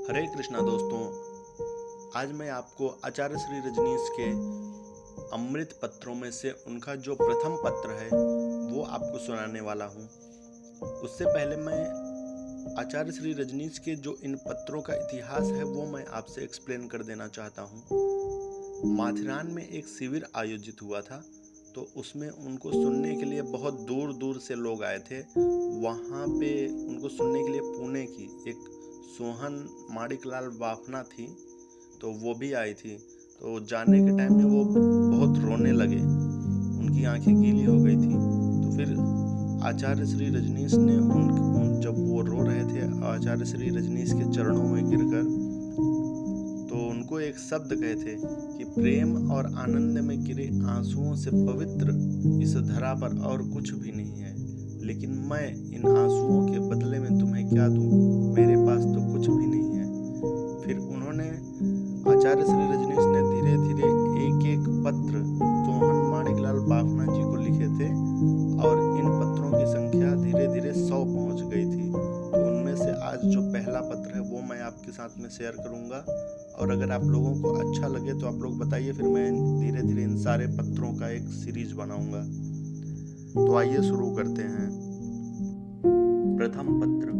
हरे कृष्णा दोस्तों, आज मैं आपको आचार्य श्री रजनीश के अमृत पत्रों में से उनका जो प्रथम पत्र है वो आपको सुनाने वाला हूँ। उससे पहले मैं आचार्य श्री रजनीश के जो इन पत्रों का इतिहास है वो मैं आपसे एक्सप्लेन कर देना चाहता हूँ। माथेरान में एक शिविर आयोजित हुआ था, तो उसमें उनको सुनने के लिए बहुत दूर दूर से लोग आए थे। वहाँ पे उनको सुनने के लिए पुणे की एक सोहन माणिकलाल बाफना थी, तो वो भी आई थी। तो जाने के टाइम में वो बहुत रोने लगे, उनकी आंखें गीली हो गई थी। तो फिर आचार्य श्री रजनीश ने जब वो रो रहे थे आचार्य श्री रजनीश के चरणों में गिरकर, तो उनको एक शब्द कहे थे कि प्रेम और आनंद में गिरे आंसुओं से पवित्र इस धरा पर और कुछ भी नहीं है, लेकिन मैं इन आंसुओं के बदले में तुम्हें क्या दूं, मेरे पास तो कुछ भी नहीं है। फिर उन्होंने आचार्य श्री रजनीश ने धीरे धीरे एक एक पत्र सोहन माणिकलाल बाफना जी को लिखे थे और इन पत्रों की संख्या धीरे धीरे 100 पहुंच गई थी। तो उनमें से आज जो पहला पत्र है वो मैं आपके साथ में शेयर करूंगा, और अगर आप लोगों को अच्छा लगे तो आप लोग बताइए, फिर मैं धीरे धीरे इन सारे पत्रों का एक सीरीज बनाऊंगा। तो आइए शुरू करते हैं। प्रथम पत्र।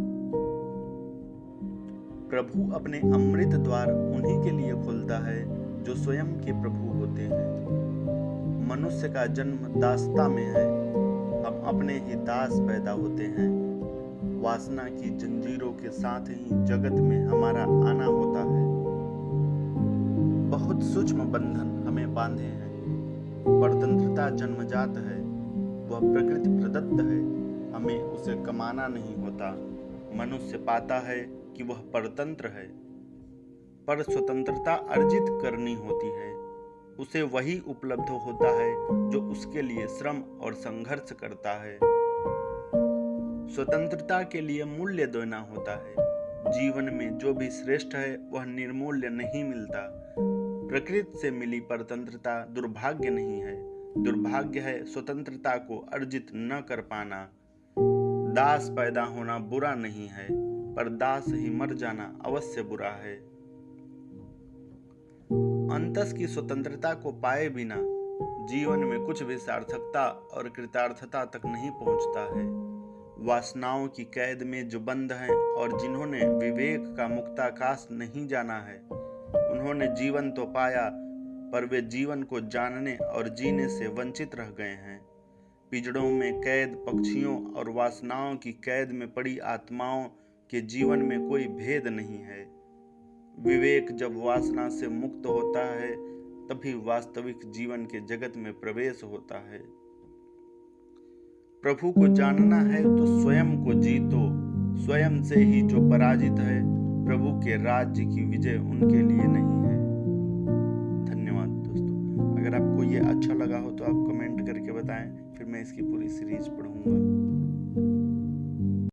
प्रभु अपने अमृत द्वार उन्हीं के लिए खोलता है जो स्वयं के प्रभु होते हैं। मनुष्य का जन्म दासता में है, हम अपने ही दास पैदा होते हैं। वासना की जंजीरों के साथ ही जगत में हमारा आना होता है। बहुत सूक्ष्म बंधन हमें बांधे हैं। परतंत्रता जन्मजात है, वह प्रकृति प्रदत्त है, हमें उसे कमाना नहीं होता। मनुष्य पाता है कि वह परतंत्र है, पर स्वतंत्रता अर्जित करनी होती है। उसे वही उपलब्ध होता है जो उसके लिए श्रम और संघर्ष करता है। स्वतंत्रता के लिए मूल्य देना होता है। जीवन में जो भी श्रेष्ठ है वह निर्मूल्य नहीं मिलता। प्रकृति से मिली परतंत्रता दुर्भाग्य नहीं है, दुर्भाग्य है स्वतंत्रता को अर्जित न कर पाना। दास पैदा होना बुरा नहीं है, पर दास ही मर जाना अवश्य बुरा है। अंतस की स्वतंत्रता को पाए बिना जीवन में कुछ भी सार्थकता और कृतार्थता तक नहीं पहुंचता है। वासनाओं की कैद में जो बंद हैं और जिन्होंने विवेक का मुक्ताकाश नहीं जाना है, उन्होंने जीवन तो पाया, पर वे जीवन को जानने और जीने से वंचित रह गए हैं। पिंजड़ों में कैद पक्षियों और वासनाओं की कैद में पड़ी आत्माओं के जीवन में कोई भेद नहीं है। विवेक जब वासना से मुक्त होता है तभी वास्तविक जीवन के जगत में प्रवेश होता है। प्रभु को जानना है तो स्वयं को जीतो। स्वयं से ही जो पराजित है, प्रभु के राज्य की विजय उनके लिए नहीं है। धन्यवाद दोस्तों। अगर आपको ये अच्छा लगा हो तो आप कमेंट करके बताएं, फिर मैं इसकी पूरी सीरीज पढ़ूंगा।